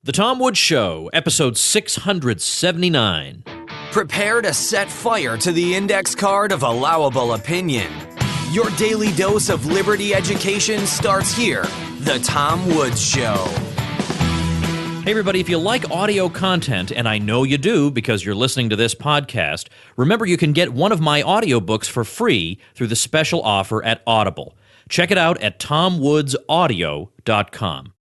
The Tom Woods Show, episode 679. Prepare to set fire to the index card of allowable opinion. Your daily dose of liberty education starts here. The Tom Woods Show. Hey everybody, if you like audio content, and I know you do because you're listening to this podcast, remember you can get one of my audiobooks for free through the special offer at Audible. Check it out at tomwoodsaudio.com.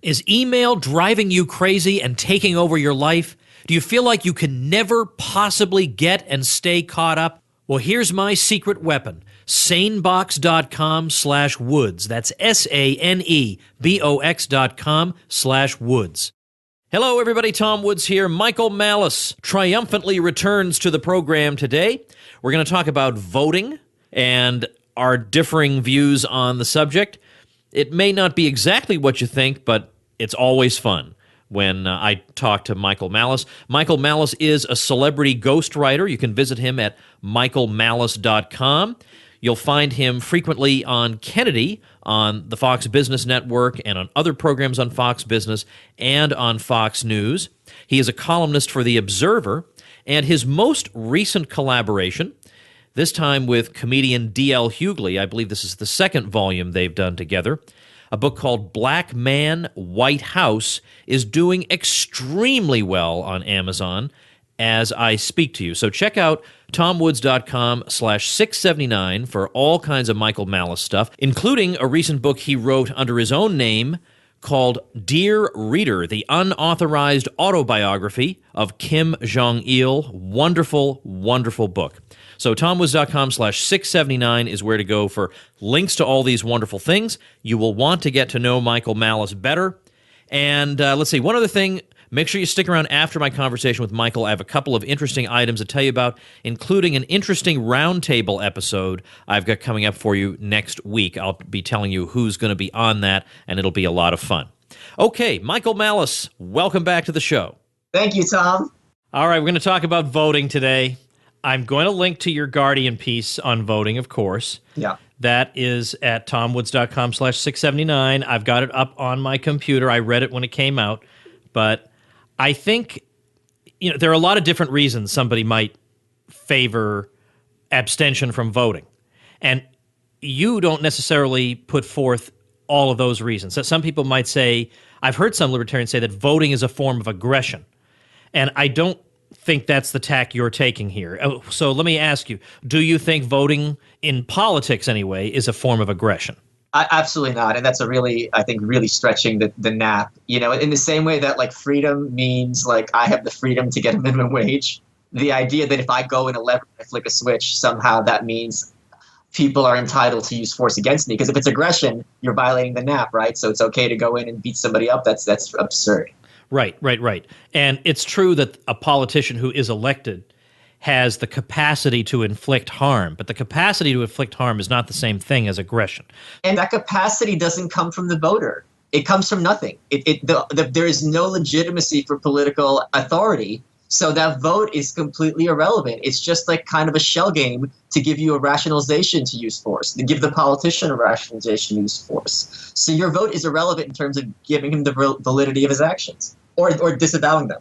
Is email driving you crazy and taking over your life? Do you feel like you can never possibly get and stay caught up? Well, here's my secret weapon, sanebox.com/woods. That's sanebox.com/woods. Hello, everybody. Tom Woods here. Michael Malice triumphantly returns to the program today. We're going to talk about voting and our differing views on the subject. It may not be exactly what you think, but it's always fun when I talk to Michael Malice. Michael Malice is a celebrity ghostwriter. You can visit him at michaelmalice.com. You'll find him frequently on Kennedy on the Fox Business Network and on other programs on Fox Business and on Fox News. He is a columnist for The Observer, and his most recent collaboration, this time with comedian D.L. Hughley, I believe this is the second volume they've done together, a book called Black Man, White House, is doing extremely well on Amazon as I speak to you. So check out tomwoods.com/679 for all kinds of Michael Malice stuff, including a recent book he wrote under his own name called Dear Reader, the unauthorized autobiography of Kim Jong-il. Wonderful, wonderful book. So tomwoods.com/679 is where to go for links to all these wonderful things. You will want to get to know Michael Malice better. And let's see, one other thing, make sure you stick around after my conversation with Michael. I have a couple of interesting items to tell you about, including an interesting roundtable episode I've got coming up for you next week. I'll be telling you who's going to be on that, and it'll be a lot of fun. Okay, Michael Malice, welcome back to the show. Thank you, Tom. All right, we're going to talk about voting today. I'm going to link to your Guardian piece on voting, of course. Yeah. That is at tomwoods.com/679. I've got it up on my computer. I read it when it came out. But I think, there are a lot of different reasons somebody might favor abstention from voting. And you don't necessarily put forth all of those reasons. So some people might say, I've heard some libertarians say that voting is a form of aggression. And I don't think that's the tack you're taking here. So let me ask you, do you think voting in politics anyway is a form of aggression? Absolutely not. And that's really stretching the nap, in the same way that freedom means I have the freedom to get a minimum wage. The idea that if I go in a lever and flick a switch, somehow that means people are entitled to use force against me. Because if it's aggression, you're violating the nap, right? So it's okay to go in and beat somebody up. That's absurd. Right. And it's true that a politician who is elected has the capacity to inflict harm, but the capacity to inflict harm is not the same thing as aggression. And that capacity doesn't come from the voter. It comes from nothing. There is no legitimacy for political authority, so that vote is completely irrelevant. It's just kind of a shell game to give you a rationalization to use force, to give the politician a rationalization to use force. So your vote is irrelevant in terms of giving him the validity of his actions or disavowing them.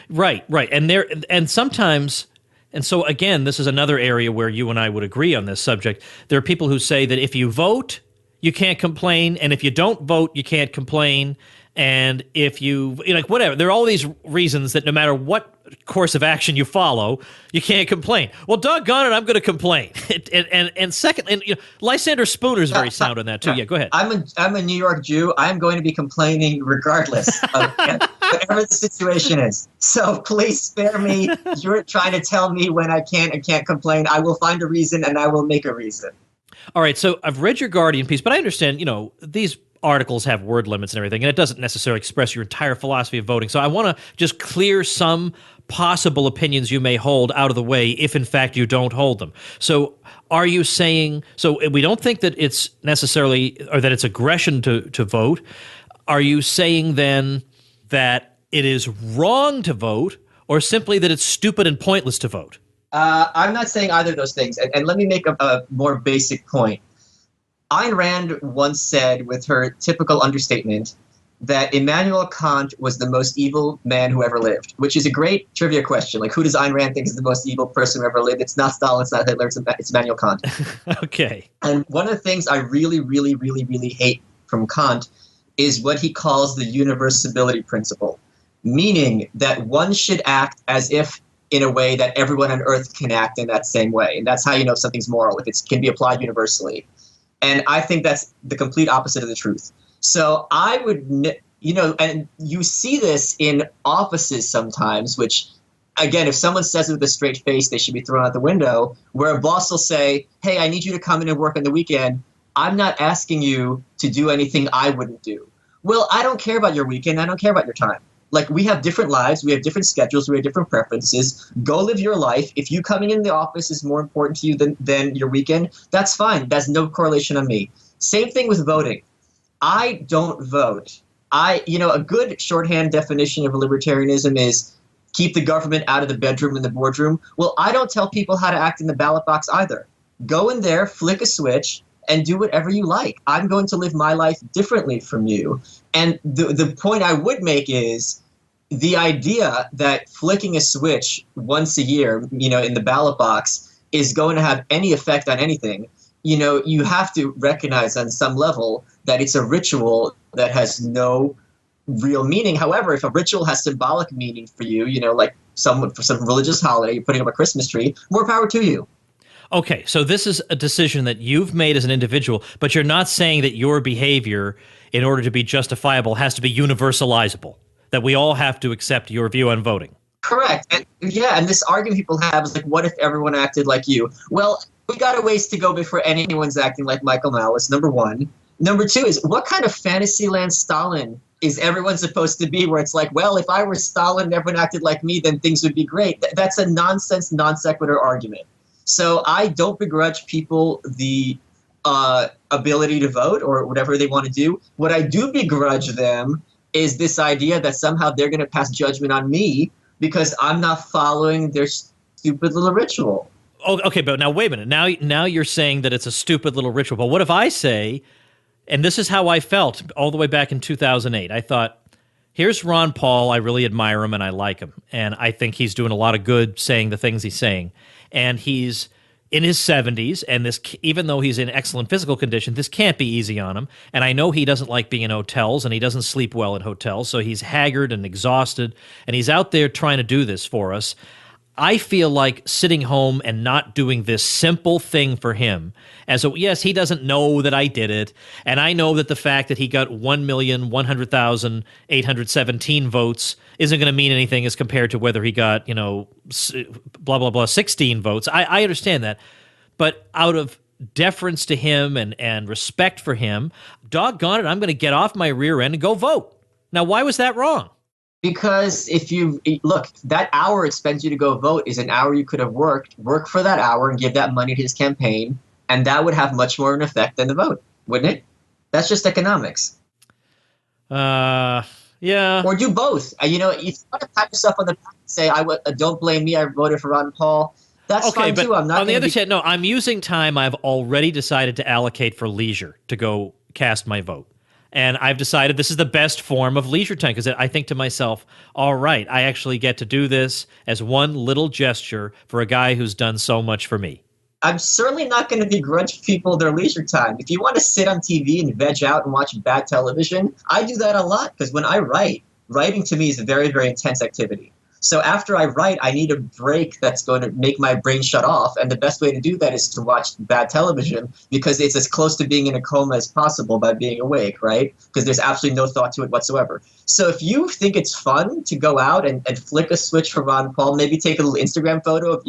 Right. And sometimes. And so, again, this is another area where you and I would agree on this subject. There are people who say that if you vote, you can't complain, and if you don't vote, you can't complain, and if you, whatever. There are all these reasons that no matter what course of action you follow, you can't complain. Well, doggone it, I'm going to complain. And second, Lysander Spooner is very sound on that, too. Yeah, go ahead. I'm a New York Jew. I'm going to be complaining regardless of whatever the situation is. So please spare me. You're trying to tell me when I can and can't complain. I will find a reason, and I will make a reason. All right, so I've read your Guardian piece, but I understand, these articles have word limits and everything, and it doesn't necessarily express your entire philosophy of voting. So I want to just clear some possible opinions you may hold out of the way if, in fact, you don't hold them. So are you saying, so we don't think that it's necessarily, or that it's aggression to vote. Are you saying then that it is wrong to vote, or simply that it's stupid and pointless to vote? I'm not saying either of those things. And let me make a more basic point. Ayn Rand once said, with her typical understatement, that Immanuel Kant was the most evil man who ever lived, which is a great trivia question. Like, who does Ayn Rand think is the most evil person who ever lived? It's not Stalin, it's not Hitler, it's Immanuel Kant. Okay. And one of the things I really, really, really, really hate from Kant is what he calls the universability principle, meaning that one should act as if in a way that everyone on earth can act in that same way. And that's how you know something's moral, if it can be applied universally. And I think that's the complete opposite of the truth. So I would, and you see this in offices sometimes, which, again, if someone says it with a straight face, they should be thrown out the window, where a boss will say, hey, I need you to come in and work on the weekend. I'm not asking you to do anything I wouldn't do. Well, I don't care about your weekend. I don't care about your time. Like, we have different lives. We have different schedules. We have different preferences. Go live your life. If you coming in the office is more important to you than your weekend, that's fine. That's no correlation on me. Same thing with voting. I don't vote. A good shorthand definition of libertarianism is keep the government out of the bedroom and the boardroom. Well, I don't tell people how to act in the ballot box either. Go in there, flick a switch, and do whatever you like. I'm going to live my life differently from you. And the point I would make is the idea that flicking a switch once a year, in the ballot box is going to have any effect on anything. You have to recognize on some level that it's a ritual that has no real meaning. However, if a ritual has symbolic meaning for you, like for some religious holiday, you're putting up a Christmas tree, more power to you. Okay, so this is a decision that you've made as an individual, but you're not saying that your behavior, in order to be justifiable, has to be universalizable, that we all have to accept your view on voting. Correct. And this argument people have is like, what if everyone acted like you? Well, we got a ways to go before anyone's acting like Michael Malice, number one. Number two is, what kind of Fantasyland Stalin is everyone supposed to be, where it's like, well, if I were Stalin and everyone acted like me, then things would be great. That's a nonsense, non sequitur argument. So I don't begrudge people the ability to vote or whatever they want to do. What I do begrudge them is this idea that somehow they're going to pass judgment on me because I'm not following their stupid little ritual. Oh, okay, but now wait a minute. Now you're saying that it's a stupid little ritual. But what if I say, and this is how I felt all the way back in 2008, I thought, here's Ron Paul. I really admire him and I like him. And I think he's doing a lot of good saying the things he's saying. And he's in his 70s, and this, even though he's in excellent physical condition, this can't be easy on him. And I know he doesn't like being in hotels, and he doesn't sleep well in hotels, so he's haggard and exhausted, and he's out there trying to do this for us. I feel like sitting home and not doing this simple thing for him. And so, yes, he doesn't know that I did it. And I know that the fact that he got 1,100,817 votes isn't going to mean anything as compared to whether he got, blah, blah, blah, 16 votes. I understand that. But out of deference to him and respect for him, doggone it, I'm going to get off my rear end and go vote. Now, why was that wrong? Because if you look, that hour it spends you to go vote is an hour you could have work for that hour and give that money to his campaign, and that would have much more of an effect than the vote, wouldn't it? That's just economics. Yeah. Or do both. If you want to pat yourself on the back and say, don't blame me, I voted for Ron Paul, that's fine too. I'm not on the other hand, no, I'm using time I've already decided to allocate for leisure to go cast my vote. And I've decided this is the best form of leisure time because I think to myself, all right, I actually get to do this as one little gesture for a guy who's done so much for me. I'm certainly not going to begrudge people their leisure time. If you want to sit on TV and veg out and watch bad television, I do that a lot because when I write, writing to me is a very, very intense activity. So after I write, I need a break that's going to make my brain shut off. And the best way to do that is to watch bad television because it's as close to being in a coma as possible by being awake, right? Because there's absolutely no thought to it whatsoever. So if you think it's fun to go out and flick a switch for Ron Paul, maybe take a little Instagram photo of,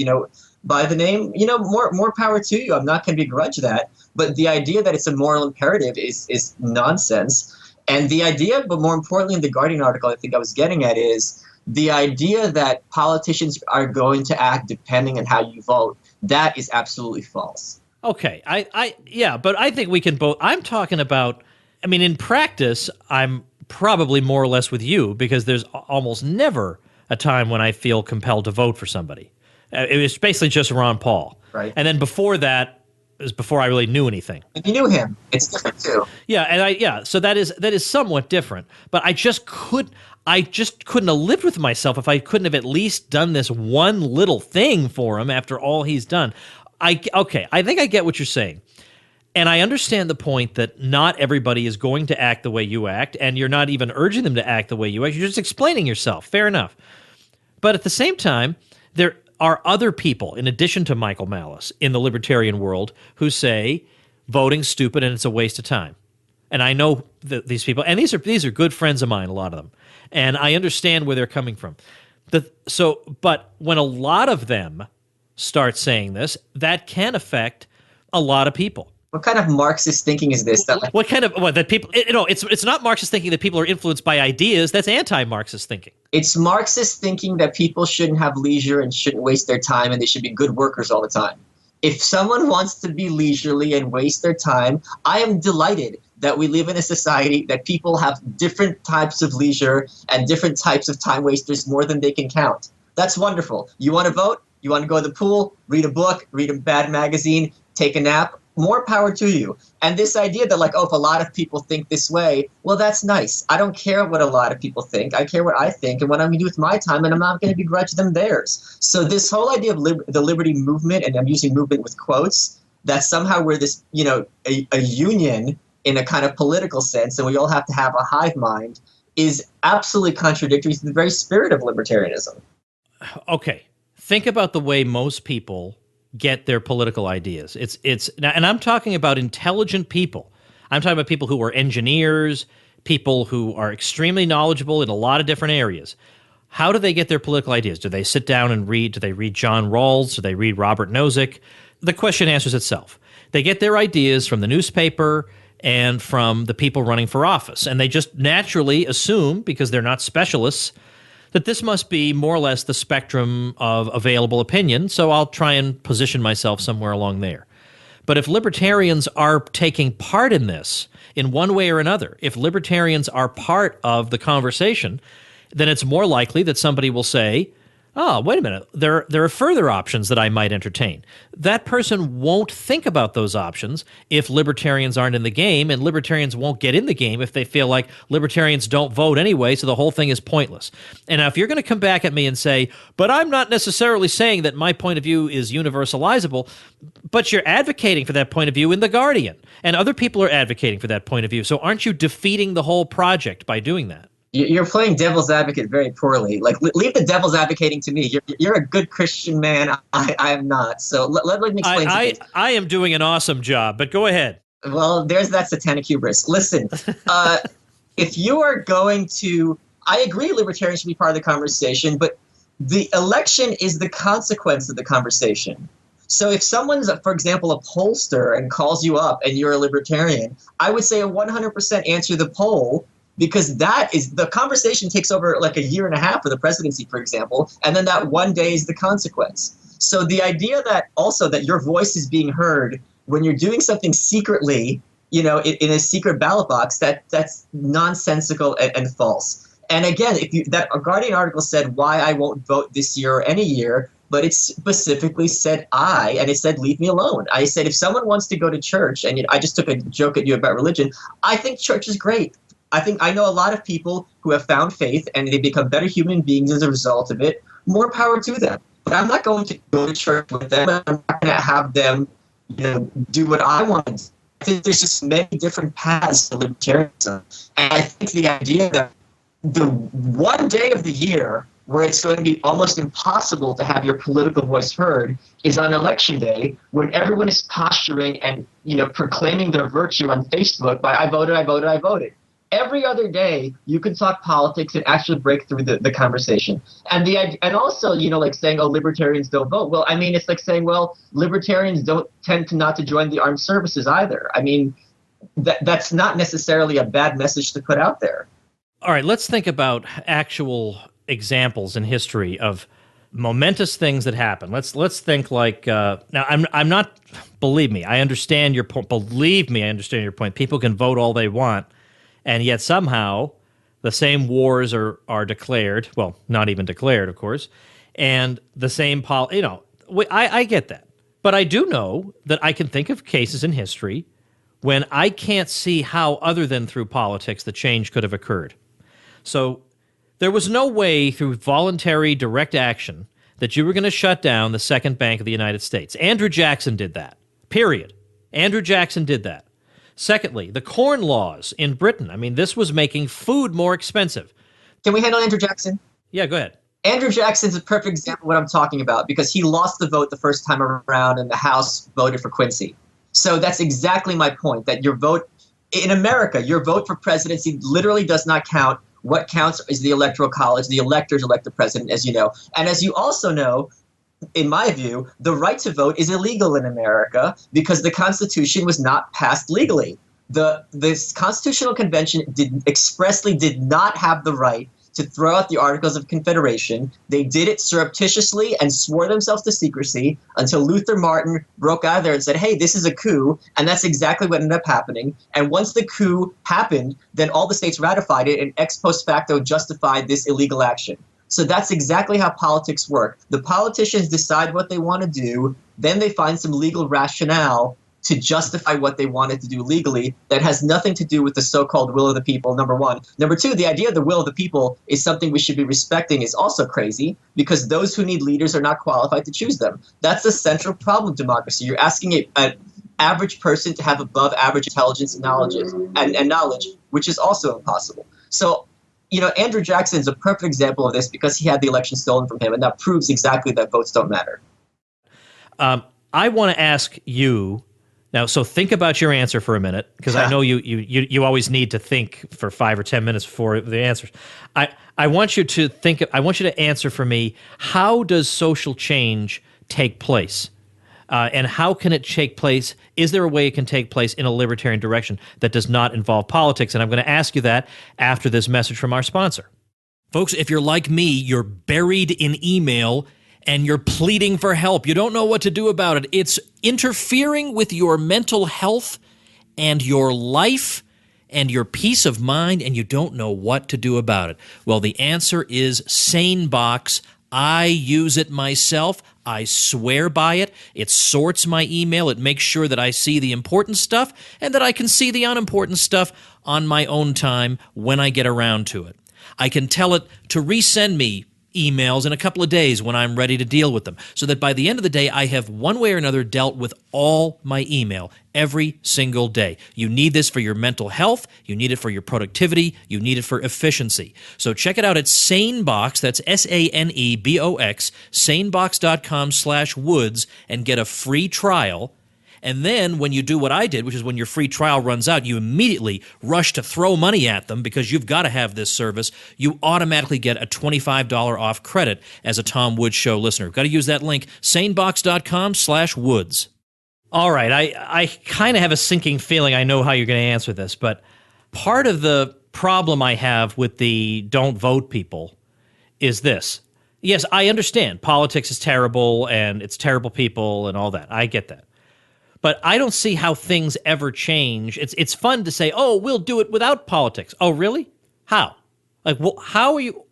by the name, more power to you. I'm not going to begrudge that. But the idea that it's a moral imperative is nonsense. And the idea, but more importantly in the Guardian article I think I was getting at is, the idea that politicians are going to act depending on how you vote, that is absolutely false. Okay. But I think we can both. I'm talking about, in practice, I'm probably more or less with you because there's almost never a time when I feel compelled to vote for somebody. It was basically just Ron Paul. Right. And then before that, is before I really knew anything. If you knew him, it's different too. Yeah, and so that is somewhat different. But I just couldn't have lived with myself if I couldn't have at least done this one little thing for him after all he's done. I think I get what you're saying. And I understand the point that not everybody is going to act the way you act, and you're not even urging them to act the way you act. You're just explaining yourself. Fair enough. But at the same time, there are other people, in addition to Michael Malice, in the libertarian world who say voting's stupid and it's a waste of time. And I know these people, and these are good friends of mine, a lot of them. And I understand where they're coming from. But when a lot of them start saying this, that can affect a lot of people. What kind of Marxist thinking is this? That people? It's not Marxist thinking that people are influenced by ideas. That's anti-Marxist thinking. It's Marxist thinking that people shouldn't have leisure and shouldn't waste their time, and they should be good workers all the time. If someone wants to be leisurely and waste their time, I am delighted that we live in a society that people have different types of leisure and different types of time wasters more than they can count. That's wonderful. You want to vote? You want to go to the pool, read a book, read a bad magazine, take a nap? More power to you. And this idea that if a lot of people think this way, well, that's nice. I don't care what a lot of people think. I care what I think and what I'm going to do with my time, and I'm not going to begrudge them theirs. So this whole idea of the liberty movement, and I'm using movement with quotes, that somehow we're this, a union in a kind of political sense, and we all have to have a hive mind, is absolutely contradictory to the very spirit of libertarianism. Okay. Think about the way most people get their political ideas. It's now, and I'm talking about intelligent people. I'm talking about people who are engineers, people who are extremely knowledgeable in a lot of different areas. How do they get their political ideas? Do they sit down and read? Do they read John Rawls? Do they read Robert Nozick? The question answers itself. They get their ideas from the newspaper and from the people running for office, and they just naturally assume, because they're not specialists, that this must be more or less the spectrum of available opinion, so I'll try and position myself somewhere along there. But if libertarians are taking part in this in one way or another, if libertarians are part of the conversation, then it's more likely that somebody will say, oh, wait a minute, there are further options that I might entertain. That person won't think about those options if libertarians aren't in the game, and libertarians won't get in the game if they feel like libertarians don't vote anyway, so the whole thing is pointless. And now if you're going to come back at me and say, but I'm not necessarily saying that my point of view is universalizable, but you're advocating for that point of view in The Guardian, and other people are advocating for that point of view, so aren't you defeating the whole project by doing that? You're playing devil's advocate very poorly. Leave the devil's advocating to me. You're a good Christian man. I am not. So let me explain. I am doing an awesome job, but go ahead. Well, there's that satanic hubris. Listen, if you are going to, I agree libertarians should be part of the conversation, but the election is the consequence of the conversation. So if someone's, for example, a pollster and calls you up and you're a libertarian, I would say 100% answer the poll, because that is the conversation takes over like a year and a half for the presidency, for example, and then that one day is the consequence. So the idea that also that your voice is being heard when you're doing something secretly, in a secret ballot box, that's nonsensical and false. And again, that Guardian article said why I won't vote this year or any year, but it specifically said and it said leave me alone. I said if someone wants to go to church, and I just took a joke at you about religion, I think church is great. I know a lot of people who have found faith and they become better human beings as a result of it. More power to them. But I'm not going to go to church with them. I'm not going to have them, do what I want. I think there's just many different paths to libertarianism. And I think the idea that the one day of the year where it's going to be almost impossible to have your political voice heard is on election day, when everyone is posturing and proclaiming their virtue on Facebook by I voted, I voted, I voted. Every other day, you can talk politics and actually break through the conversation. And also, like saying, oh, libertarians don't vote. Well, I mean, it's like saying, well, libertarians don't tend not to join the armed services either. I mean, that's not necessarily a bad message to put out there. All right, let's think about actual examples in history of momentous things that happen. Let's think like now. I'm not. Believe me, I understand your point. Believe me, I understand your point. People can vote all they want. And yet somehow the same wars are declared. Well, not even declared, of course. And the same I get that. But I do know that I can think of cases in history when I can't see how, other than through politics, the change could have occurred. So there was no way through voluntary direct action that you were going to shut down the second bank of the United States. Andrew Jackson did that, period. Andrew Jackson did that. Secondly, the Corn Laws in Britain. I mean, this was making food more expensive. Can we handle Andrew Jackson? Yeah, go ahead. Andrew Jackson's a perfect example of what I'm talking about because he lost the vote the first time around and the House voted for Quincy. So that's exactly my point, that your vote in America, your vote for presidency literally does not count. What counts is the Electoral College. The electors elect the president, as you know. And as you also know, in my view, the right to vote is illegal in America because the Constitution was not passed legally. The Constitutional Convention expressly did not have the right to throw out the Articles of Confederation. They did it surreptitiously and swore themselves to secrecy until Luther Martin broke out of there and said, hey, this is a coup. And that's exactly what ended up happening. And once the coup happened, then all the states ratified it and ex post facto justified this illegal action. So that's exactly how politics work. The politicians decide what they want to do, then they find some legal rationale to justify what they wanted to do legally that has nothing to do with the so-called will of the people, number one. Number two, the idea of the will of the people is something we should be respecting is also crazy because those who need leaders are not qualified to choose them. That's the central problem of democracy. You're asking an average person to have above average intelligence and knowledge, which is also impossible. So, you know, Andrew Jackson is a perfect example of this because he had the election stolen from him, and that proves exactly that votes don't matter. I want to ask you now, so think about your answer for a minute, because I know you always need to think for 5 or 10 minutes before the answers. I want you to think. I want you to answer for me. How does social change take place, and how can it take place? Is there a way it can take place in a libertarian direction that does not involve politics? And I'm going to ask you that after this message from our sponsor. Folks, if you're like me, you're buried in email and you're pleading for help. You don't know what to do about it. It's interfering with your mental health and your life and your peace of mind, and you don't know what to do about it. Well, the answer is SaneBox. I use it myself. I swear by it. It sorts my email. It makes sure that I see the important stuff and that I can see the unimportant stuff on my own time when I get around to it. I can tell it to resend me emails in a couple of days when I'm ready to deal with them, so that by the end of the day, I have one way or another dealt with all my email every single day. You need this for your mental health. You need it for your productivity. You need it for efficiency. So check it out at SaneBox. That's SaneBox, sanebox.com/woods, and get a free trial. And then when you do what I did, which is when your free trial runs out, you immediately rush to throw money at them because you've got to have this service. You automatically get a $25 off credit as a Tom Woods Show listener. You've got to use that link, sanebox.com/woods. All right, I kind of have a sinking feeling I know how you're going to answer this, but part of the problem I have with the don't vote people is this. Yes, I understand politics is terrible and it's terrible people and all that. I get that. But I don't see how things ever change. It's fun to say, "Oh, we'll do it without politics." Oh, really? How? Like, well, how are you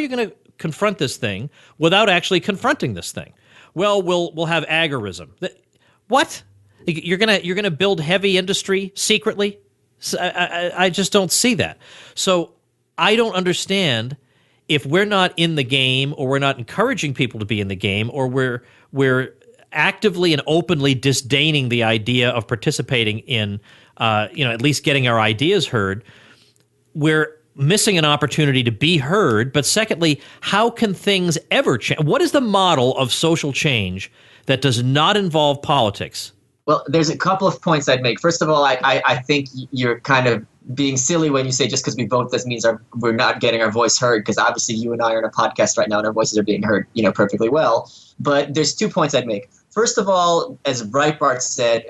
going to confront this thing without actually confronting this thing? Well, we'll have agorism. What? You're gonna build heavy industry secretly? I just don't see that. So I don't understand if we're not in the game, or we're not encouraging people to be in the game, or we're actively and openly disdaining the idea of participating in, at least getting our ideas heard, we're missing an opportunity to be heard. But secondly, how can things ever change? What is the model of social change that does not involve politics? Well, there's a couple of points I'd make. First of all, I think you're kind of being silly when you say just because we vote, this means we're not getting our voice heard, because obviously you and I are in a podcast right now and our voices are being heard, perfectly well. But there's 2 points I'd make. First of all, as Breitbart said,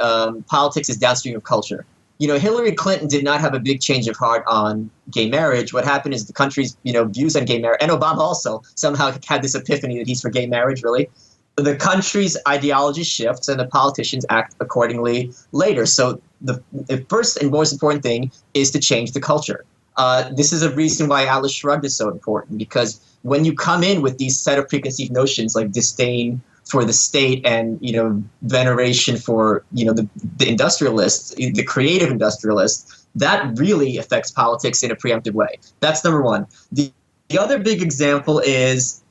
politics is downstream of culture. Hillary Clinton did not have a big change of heart on gay marriage. What happened is the country's, views on gay marriage, and Obama also somehow had this epiphany that he's for gay marriage, really. The country's ideology shifts and the politicians act accordingly later. So the first and most important thing is to change the culture. This is a reason why Atlas Shrugged is so important, because when you come in with these set of preconceived notions like disdain for the state and, veneration for, the industrialists, the creative industrialists, that really affects politics in a preemptive way. That's number one. The other big example is,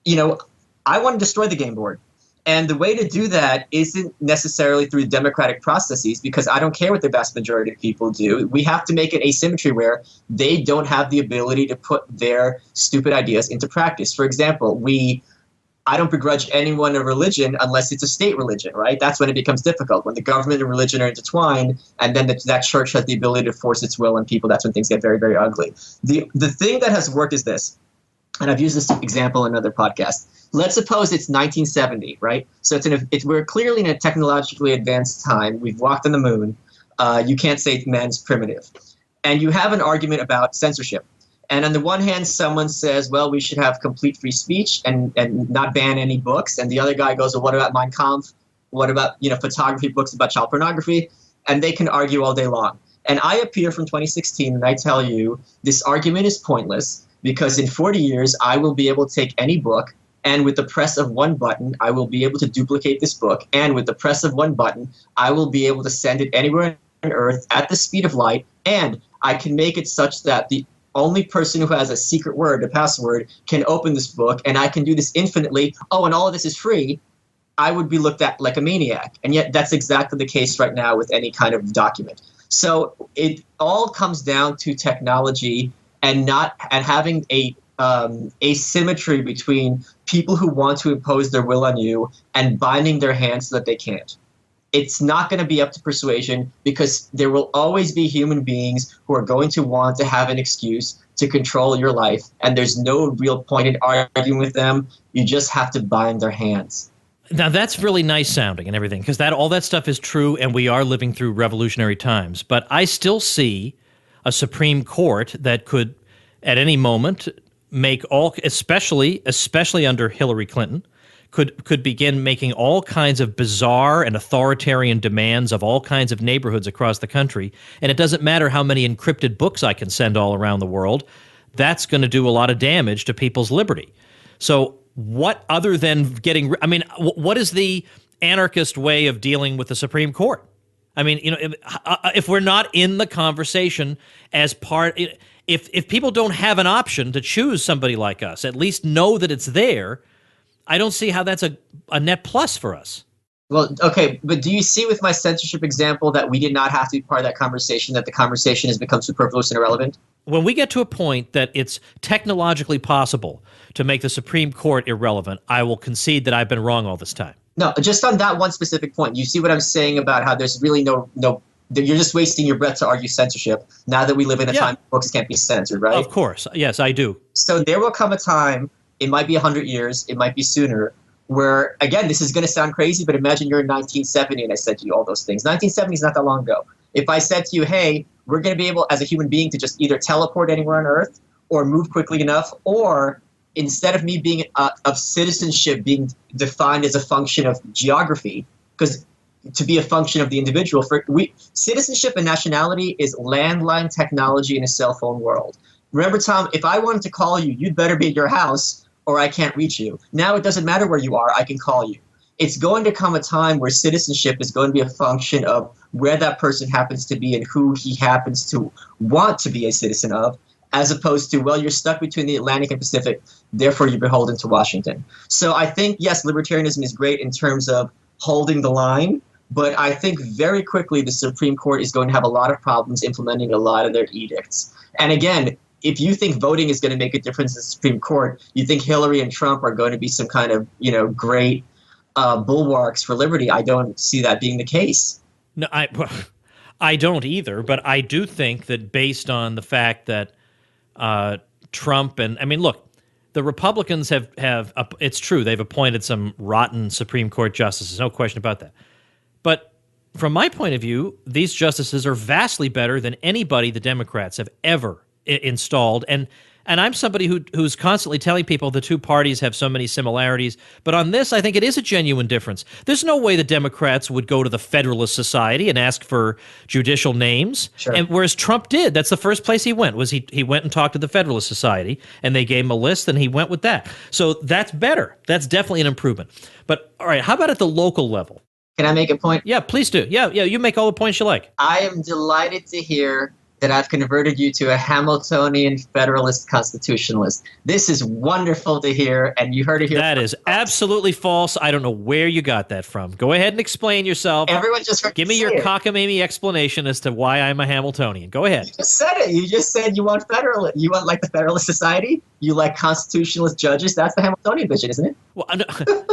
I want to destroy the game board. And the way to do that isn't necessarily through democratic processes, because I don't care what the vast majority of people do. We have to make an asymmetry where they don't have the ability to put their stupid ideas into practice. For example, I don't begrudge anyone a religion unless it's a state religion, right? That's when it becomes difficult. When the government and religion are intertwined, and then that church has the ability to force its will on people, that's when things get very, very ugly. The thing that has worked is this, and I've used this example in another podcast. Let's suppose it's 1970, right? So we're clearly in a technologically advanced time. We've walked on the moon. You can't say man's primitive. And you have an argument about censorship. And on the one hand, someone says, well, we should have complete free speech and not ban any books. And the other guy goes, well, what about Mein Kampf? What about, photography books about child pornography? And they can argue all day long. And I appear from 2016 and I tell you, this argument is pointless, because in 40 years, I will be able to take any book, and with the press of one button, I will be able to duplicate this book. And with the press of one button, I will be able to send it anywhere on Earth at the speed of light. And I can make it such that the only person who has a secret word, a password, can open this book. And I can do this infinitely. Oh, and all of this is free. I would be looked at like a maniac. And yet that's exactly the case right now with any kind of document. So it all comes down to technology and having a asymmetry between people who want to impose their will on you and binding their hands so that they can't. It's not going to be up to persuasion, because there will always be human beings who are going to want to have an excuse to control your life, and there's no real point in arguing with them. You just have to bind their hands. Now, that's really nice sounding and everything, because all that stuff is true, and we are living through revolutionary times. But I still see a Supreme Court that could, at any moment, make especially under Hillary Clinton, could begin making all kinds of bizarre and authoritarian demands of all kinds of neighborhoods across the country. And it doesn't matter how many encrypted books I can send all around the world. That's going to do a lot of damage to people's liberty. So what other than what is the anarchist way of dealing with the Supreme Court? I mean, if we're not in the conversation as part, if people don't have an option to choose somebody like us, at least know that it's there, I don't see how that's a net plus for us. Well, okay, but do you see with my censorship example that we did not have to be part of that conversation, that the conversation has become superfluous and irrelevant? When we get to a point that it's technologically possible to make the Supreme Court irrelevant, I will concede that I've been wrong all this time. No, just on that one specific point. You see what I'm saying about how there's really no you're just wasting your breath to argue censorship now that we live in a time books can't be censored, right? Of course. Yes, I do. So there will come a time, it might be 100 years, it might be sooner, where, again, this is going to sound crazy, but imagine you're in 1970 and I said to you all those things. 1970 is not that long ago. If I said to you, hey, we're going to be able, as a human being, to just either teleport anywhere on Earth or move quickly enough, or instead of me being of citizenship being defined as a function of geography, because to be a function of the individual, citizenship and nationality is landline technology in a cell phone world. Remember, Tom, if I wanted to call you, you'd better be at your house or I can't reach you. Now it doesn't matter where you are, I can call you. It's going to come a time where citizenship is going to be a function of where that person happens to be and who he happens to want to be a citizen of, as opposed to, well, you're stuck between the Atlantic and Pacific, therefore you're beholden to Washington. So I think, yes, libertarianism is great in terms of holding the line, but I think very quickly the Supreme Court is going to have a lot of problems implementing a lot of their edicts. And again, if you think voting is going to make a difference in the Supreme Court, you think Hillary and Trump are going to be some kind of, great bulwarks for liberty. I don't see that being the case. No, I don't either, but I do think that based on the fact that Trump and, look, the Republicans have it's true, they've appointed some rotten Supreme Court justices, no question about that. But from my point of view, these justices are vastly better than anybody the Democrats have ever installed. And And I'm somebody who's constantly telling people the two parties have so many similarities. But on this, I think it is a genuine difference. There's no way the Democrats would go to the Federalist Society and ask for judicial names. Sure. And whereas Trump did, that's the first place he went, was he went and talked to the Federalist Society, and they gave him a list, and he went with that. So that's better. That's definitely an improvement. But all right, how about at the local level? Can I make a point? Yeah, please do. Yeah, you make all the points you like. I am delighted to hear that I've converted you to a Hamiltonian Federalist Constitutionalist. This is wonderful to hear, and you heard it here. That is absolutely false. I don't know where you got that from. Go ahead and explain yourself. Everyone just heard Give me your cockamamie explanation as to why I'm a Hamiltonian. Go ahead. You just said it. You just said you want federal. You want like the Federalist Society. You like constitutionalist judges. That's the Hamiltonian vision, isn't it? Well,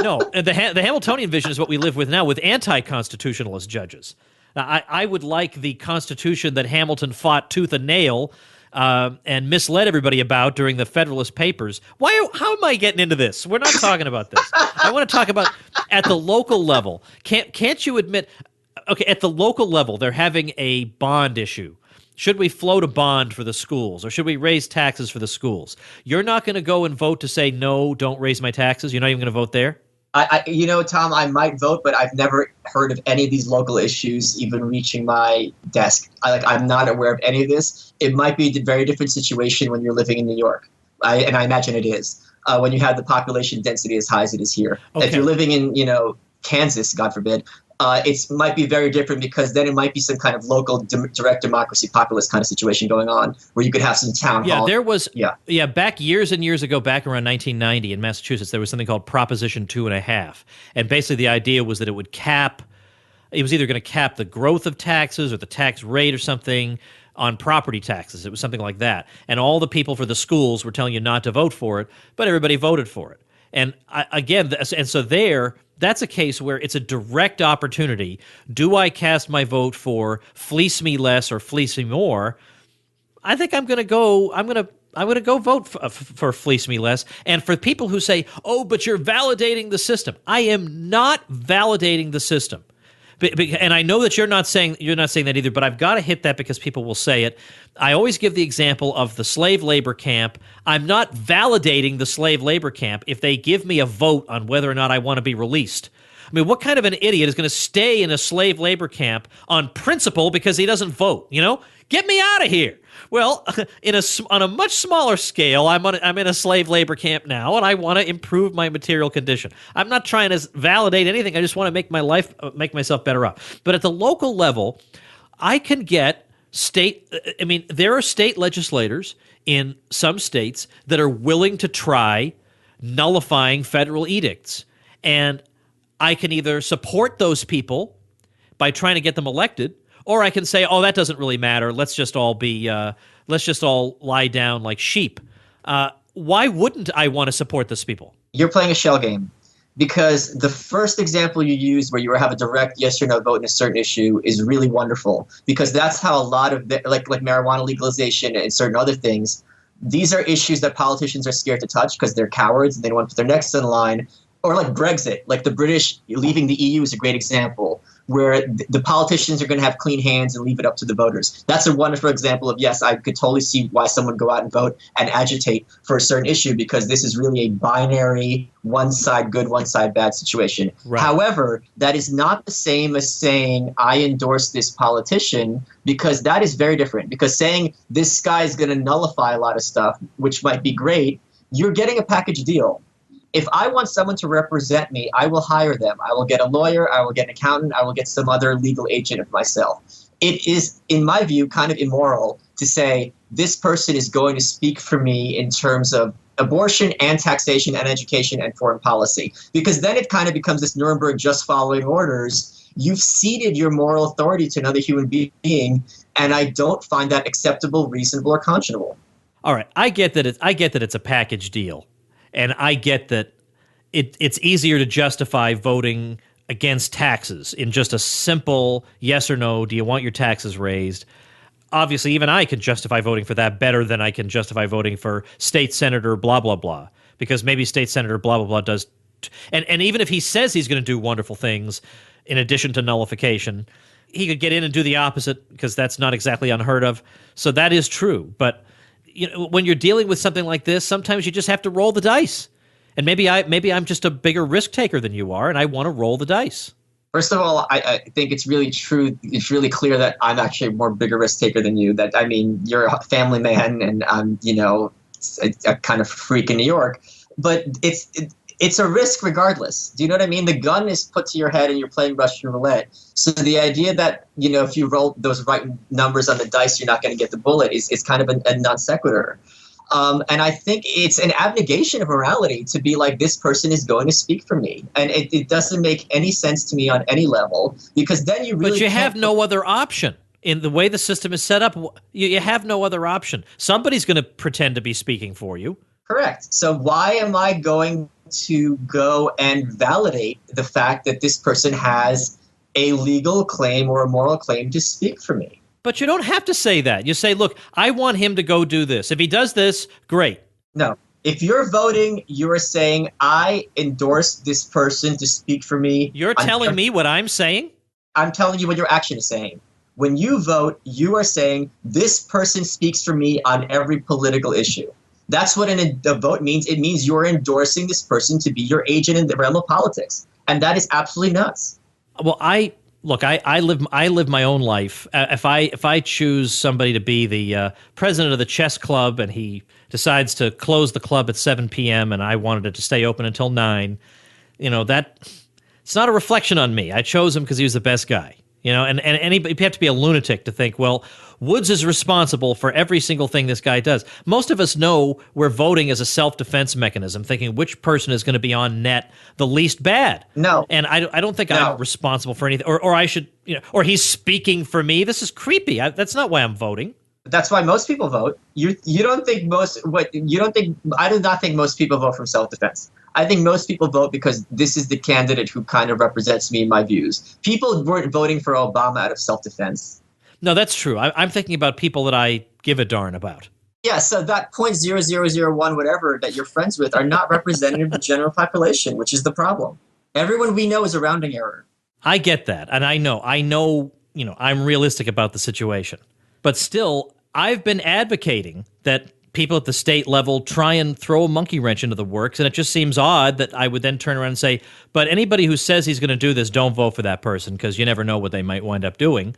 no. The Hamiltonian vision is what we live with now with anti-constitutionalist judges. I would like the Constitution that Hamilton fought tooth and nail and misled everybody about during the Federalist Papers. How am I getting into this? We're not talking about this. I want to talk about at the local level. Can't you admit? Okay, at the local level, they're having a bond issue. Should we float a bond for the schools, or should we raise taxes for the schools? You're not going to go and vote to say no, don't raise my taxes. You're not even going to vote there. Tom, I might vote, but I've never heard of any of these local issues even reaching my desk. I'm not aware of any of this. It might be a very different situation when you're living in New York, and I imagine it is, when you have the population density as high as it is here. Okay. If you're living in, Kansas, God forbid, it might be very different because then it might be some kind of local direct democracy populist kind of situation going on where you could have some town hall. There was, back years and years ago, back around 1990 in Massachusetts, there was something called Proposition 2.5. And basically the idea was that it was either going to cap the growth of taxes or the tax rate or something on property taxes. It was something like that. And all the people for the schools were telling you not to vote for it, but everybody voted for it. And that's a case where it's a direct opportunity. Do I cast my vote for fleece me less or fleece me more? I think I'm going to go. I'm going to go vote for fleece me less. And for people who say, "Oh, but you're validating the system," I am not validating the system. And I know that you're not saying that either, but I've got to hit that because people will say it. I always give the example of the slave labor camp. I'm not validating the slave labor camp if they give me a vote on whether or not I want to be released. I mean, what kind of an idiot is going to stay in a slave labor camp on principle because he doesn't vote? Get me out of here. Well, on a much smaller scale, I'm in a slave labor camp now, and I want to improve my material condition. I'm not trying to validate anything. I just want to make myself better off. But at the local level, I can get there are state legislators in some states that are willing to try nullifying federal edicts, and I can either support those people by trying to get them elected, or I can say, "Oh, that doesn't really matter. Let's just all lie down like sheep." Why wouldn't I want to support those people? You're playing a shell game because the first example you used where you have a direct yes or no vote in a certain issue is really wonderful because that's how a lot of like marijuana legalization and certain other things, these are issues that politicians are scared to touch because they're cowards and they don't want to put their necks on the line. Or like Brexit, like the British leaving the EU is a great example where the politicians are going to have clean hands and leave it up to the voters. That's a wonderful example of, yes, I could totally see why someone would go out and vote and agitate for a certain issue because this is really a binary, one side good, one side bad situation. Right. However, that is not the same as saying I endorse this politician because that is very different. Because saying this guy is going to nullify a lot of stuff, which might be great, you're getting a package deal. If I want someone to represent me, I will hire them. I will get a lawyer. I will get an accountant. I will get some other legal agent of myself. It is, in my view, kind of immoral to say this person is going to speak for me in terms of abortion and taxation and education and foreign policy. Because then it kind of becomes this Nuremberg just following orders. You've ceded your moral authority to another human being, and I don't find that acceptable, reasonable, or conscionable. All right, I get that it's a package deal. And I get that it's easier to justify voting against taxes in just a simple yes or no, do you want your taxes raised? Obviously, even I can justify voting for that better than I can justify voting for state senator blah, blah, blah. Because maybe state senator blah, blah, blah does. And even if he says he's going to do wonderful things in addition to nullification, he could get in and do the opposite because that's not exactly unheard of. So that is true. But when you're dealing with something like this, sometimes you just have to roll the dice. And maybe I'm just a bigger risk taker than you are, and I want to roll the dice. First of all, I think it's really true. It's really clear that I'm actually a more bigger risk taker than you. That, I mean, you're a family man, and I'm, a kind of freak in New York. But it's a risk regardless. Do you know what I mean? The gun is put to your head, and you're playing Russian roulette. So the idea that if you roll those right numbers on the dice, you're not going to get the bullet is kind of a non sequitur. And I think it's an abnegation of morality to be like, this person is going to speak for me. And it doesn't make any sense to me on any level, because then you really But you have no other option. In the way the system is set up, you have no other option. Somebody's going to pretend to be speaking for you. Correct. So why am I going to go and validate the fact that this person has a legal claim or a moral claim to speak for me? But you don't have to say that. You say, look, I want him to go do this. If he does this, great. No. If you're voting, you are saying, I endorse this person to speak for me. You're telling me what I'm saying? I'm telling you what your action is saying. When you vote, you are saying, this person speaks for me on every political issue. That's what a vote means. It means you're endorsing this person to be your agent in the realm of politics. And that is absolutely nuts. Well, I live my own life. If I choose somebody to be the president of the chess club, and he decides to close the club at 7 p.m. and I wanted it to stay open until 9, that it's not a reflection on me. I chose him because he was the best guy. And anybody, you have to be a lunatic to think, well, Woods is responsible for every single thing this guy does. Most of us know we're voting as a self-defense mechanism, thinking which person is going to be on net the least bad. No. And I don't think I'm responsible for anything, or I should, or he's speaking for me. This is creepy. That's not why I'm voting. That's why most people vote. I do not think most people vote from self-defense. I think most people vote because this is the candidate who kind of represents me and my views. People weren't voting for Obama out of self-defense. No, that's true. I'm thinking about people that I give a darn about. Yeah, so that 0.0001 whatever that you're friends with are not representative of the general population, which is the problem. Everyone we know is a rounding error. I get that, and I know, I'm realistic about the situation. But still, I've been advocating that people at the state level try and throw a monkey wrench into the works, and it just seems odd that I would then turn around and say, but anybody who says he's going to do this, don't vote for that person, because you never know what they might wind up doing.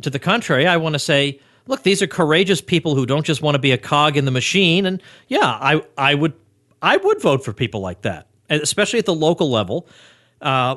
To the contrary, I want to say, look, these are courageous people who don't just want to be a cog in the machine, and yeah, I would vote for people like that, especially at the local level,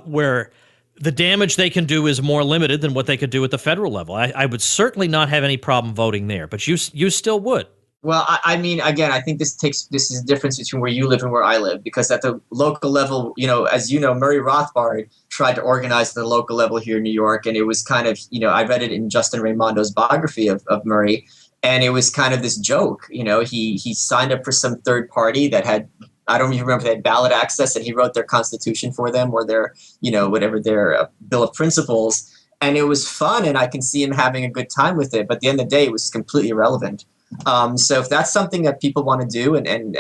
where the damage they can do is more limited than what they could do at the federal level. I would certainly not have any problem voting there, but you still would. Well, I mean, again, I think this is a difference between where you live and where I live, because at the local level, as you know, Murray Rothbard tried to organize at the local level here in New York, and it was kind of, I read it in Justin Raimondo's biography of Murray, and it was kind of this joke. He signed up for some third party that had, I don't even remember if they had ballot access, and he wrote their constitution for them, or their, whatever their bill of principles, and it was fun, and I can see him having a good time with it, but at the end of the day, it was completely irrelevant. So if that's something that people want to do and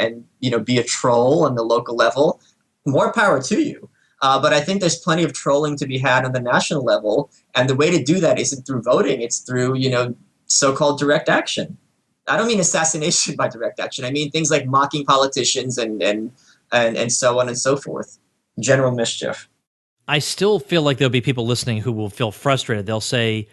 be a troll on the local level, more power to you. But I think there's plenty of trolling to be had on the national level. And the way to do that isn't through voting. It's through, so-called direct action. I don't mean assassination by direct action. I mean things like mocking politicians and so on and so forth. General mischief. I still feel like there'll be people listening who will feel frustrated. They'll say,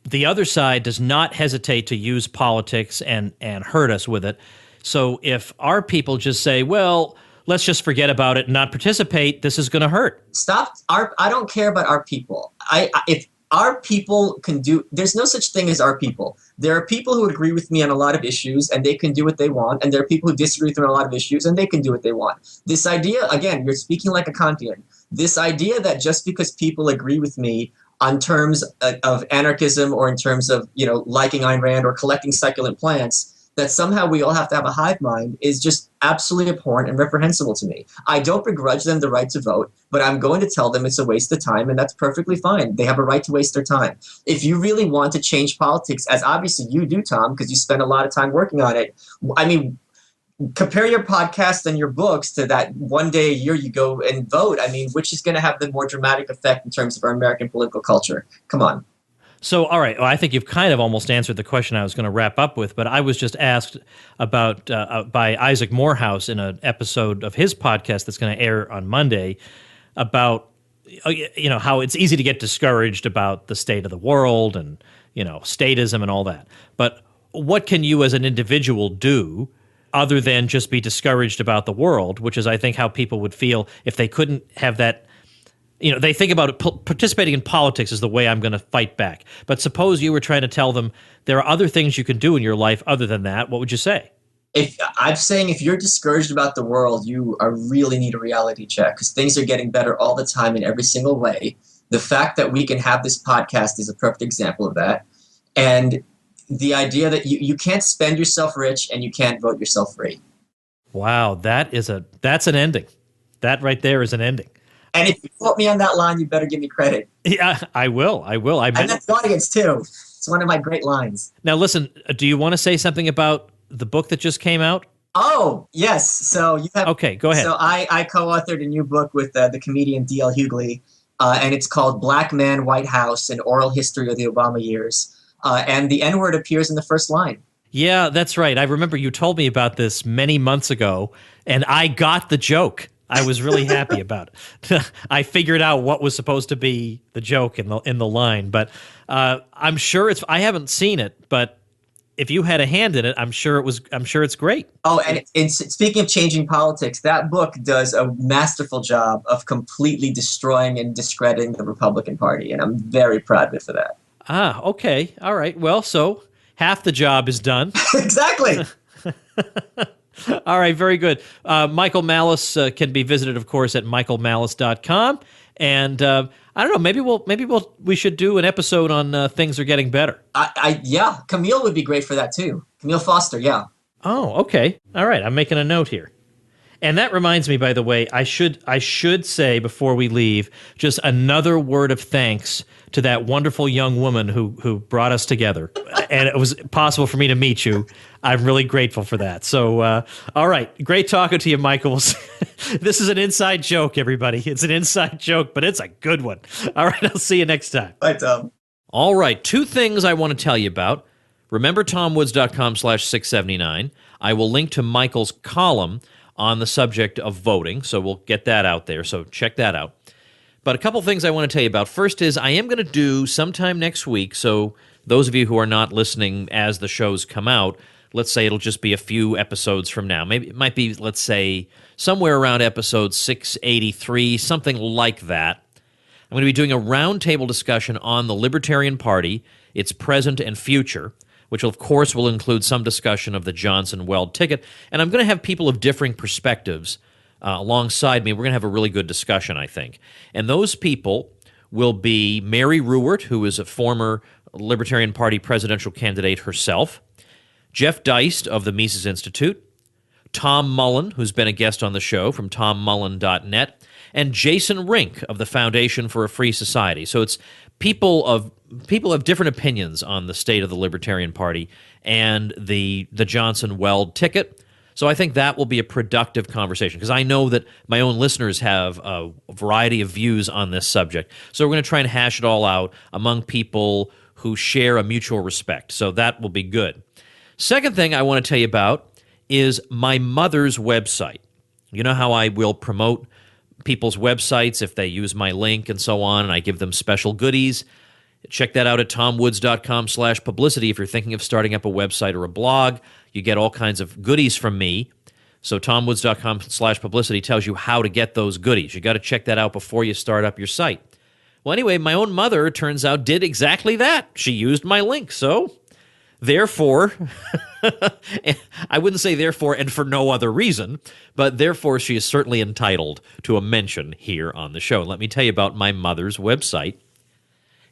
the other side does not hesitate to use politics and hurt us with it. So if our people just say, well, let's just forget about it and not participate, this is going to hurt. Stop. I don't care about our people. If our people can do, there's no such thing as our people. There are people who agree with me on a lot of issues and they can do what they want. And there are people who disagree with me on a lot of issues and they can do what they want. This idea, again, you're speaking like a Kantian. This idea that just because people agree with me on terms of anarchism or in terms of, liking Ayn Rand or collecting succulent plants, that somehow we all have to have a hive mind is just absolutely abhorrent and reprehensible to me. I don't begrudge them the right to vote, but I'm going to tell them it's a waste of time, and that's perfectly fine. They have a right to waste their time. If you really want to change politics, as obviously you do, Tom, because you spend a lot of time working on it, I mean, compare your podcast and your books to that one day a year you go and vote. I mean, which is going to have the more dramatic effect in terms of our American political culture? Come on. So, all right, well, I think you've kind of almost answered the question I was going to wrap up with, but I was just asked about by Isaac Morehouse in an episode of his podcast that's going to air on Monday about how it's easy to get discouraged about the state of the world and statism and all that. But what can you as an individual do other than just be discouraged about the world, which is, I think, how people would feel if they couldn't have that. They think about participating in politics as the way I'm going to fight back. But suppose you were trying to tell them there are other things you can do in your life other than that. What would you say? If I'm saying if you're discouraged about the world, you really need a reality check, because things are getting better all the time in every single way. The fact that we can have this podcast is a perfect example of that. And the idea that you can't spend yourself rich and you can't vote yourself free. Wow, that's an ending. That right there is an ending. And if you quote me on that line, you better give me credit. Yeah, I will. And that's the audience, too. It's one of my great lines. Now, listen, do you want to say something about the book that just came out? Oh, yes. So you have. Okay, go ahead. So I co-authored a new book with the comedian D.L. Hughley, and it's called Black Man, White House, An Oral History of the Obama Years. And the N-word appears in the first line. Yeah, that's right. I remember you told me about this many months ago, and I got the joke. I was really happy about it. I figured out what was supposed to be the joke in the line, but I'm sure I haven't seen it, but if you had a hand in it, I'm sure it's great. Oh, and speaking of changing politics, that book does a masterful job of completely destroying and discrediting the Republican Party, and I'm very proud of it for that. Ah, okay. All right. Well, so half the job is done. Exactly. All right, very good. Michael Malice can be visited, of course, at michaelmalice.com. And I don't know, we should do an episode on things are getting better. Yeah, Camille would be great for that too. Camille Foster, yeah. Oh, okay. All right, I'm making a note here. And that reminds me, by the way, I should say before we leave just another word of thanks to that wonderful young woman who brought us together, and it was possible for me to meet you. I'm really grateful for that. So, all right, great talking to you, Michael. This is an inside joke, everybody. It's an inside joke, but it's a good one. All right, I'll see you next time. Bye, Tom. All right, two things I want to tell you about. Remember TomWoods.com/679. I will link to Michael's column on the subject of voting, so we'll get that out there, so check that out. But a couple things I want to tell you about. First is I am going to do sometime next week, so those of you who are not listening as the shows come out, let's say it'll just be a few episodes from now. Maybe it might be, let's say, somewhere around episode 683, something like that. I'm going to be doing a roundtable discussion on the Libertarian Party, its present and future, which of course will include some discussion of the Johnson-Weld ticket. And I'm going to have people of differing perspectives alongside me. We're going to have a really good discussion, I think. And those people will be Mary Ruwart, who is a former Libertarian Party presidential candidate herself, Jeff Deist of the Mises Institute, Tom Mullen, who's been a guest on the show from tommullen.net, and Jason Rink of the Foundation for a Free Society. So it's people have different opinions on the state of the Libertarian Party and the Johnson-Weld ticket. So I think that will be a productive conversation because I know that my own listeners have a variety of views on this subject. So we're going to try and hash it all out among people who share a mutual respect. So that will be good. Second thing I want to tell you about is my mother's website. You know how I will promote people's websites if they use my link and so on, and I give them special goodies. Check that out at tomwoods.com/publicity if you're thinking of starting up a website or a blog. You get all kinds of goodies from me. So tomwoods.com/publicity tells you how to get those goodies. You got to check that out before you start up your site. Well, anyway, my own mother, it turns out, did exactly that. She used my link. So therefore, I wouldn't say therefore and for no other reason, but therefore she is certainly entitled to a mention here on the show. Let me tell you about my mother's website.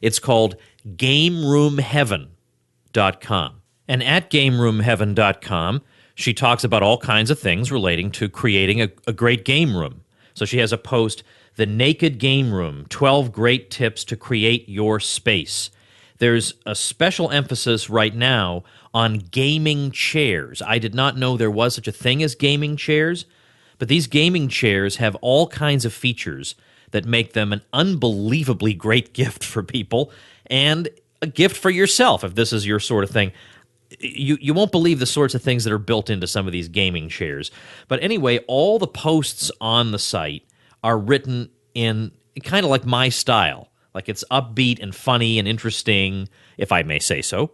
It's called GameRoomHeaven.com. And at GameRoomHeaven.com, she talks about all kinds of things relating to creating a great game room. So she has a post, The Naked Game Room, 12 Great Tips to Create Your Space. There's a special emphasis right now on gaming chairs. I did not know there was such a thing as gaming chairs, but these gaming chairs have all kinds of features that make them an unbelievably great gift for people. And a gift for yourself if this is your sort of thing. You won't believe the sorts of things that are built into some of these gaming chairs. But anyway, all the posts on the site are written in kind of like my style. Like it's upbeat and funny and interesting, if I may say so.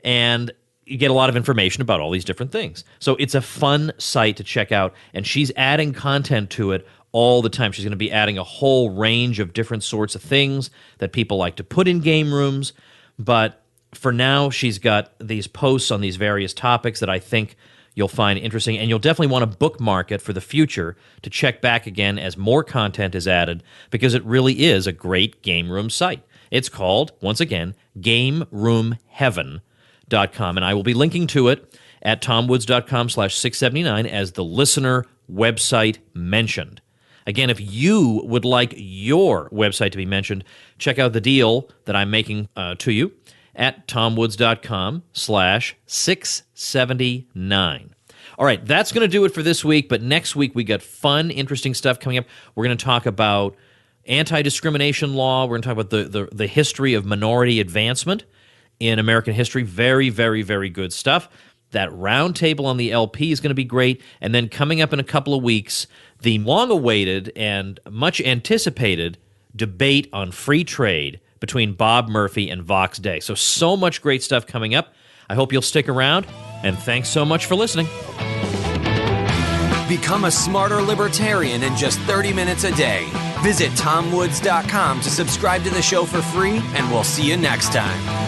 And you get a lot of information about all these different things. So it's a fun site to check out, and she's adding content to it all the time. She's going to be adding a whole range of different sorts of things that people like to put in game rooms, but for now, she's got these posts on these various topics that I think you'll find interesting, and you'll definitely want to bookmark it for the future to check back again as more content is added, because it really is a great game room site. It's called, once again, GameRoomHeaven.com, and I will be linking to it at tomwoods.com/679 as the listener website mentioned. Again, if you would like your website to be mentioned, check out the deal that I'm making to you at tomwoods.com/679. All right, that's going to do it for this week, but next week we got fun, interesting stuff coming up. We're going to talk about anti-discrimination law. We're going to talk about the history of minority advancement in American history. Very, very, very good stuff. That roundtable on the LP is going to be great. And then coming up in a couple of weeks, the long-awaited and much anticipated debate on free trade between Bob Murphy and Vox Day. So much great stuff coming up. I hope you'll stick around, and thanks so much for listening. Become a smarter libertarian in just 30 minutes a day. Visit tomwoods.com to subscribe to the show for free, and we'll see you next time.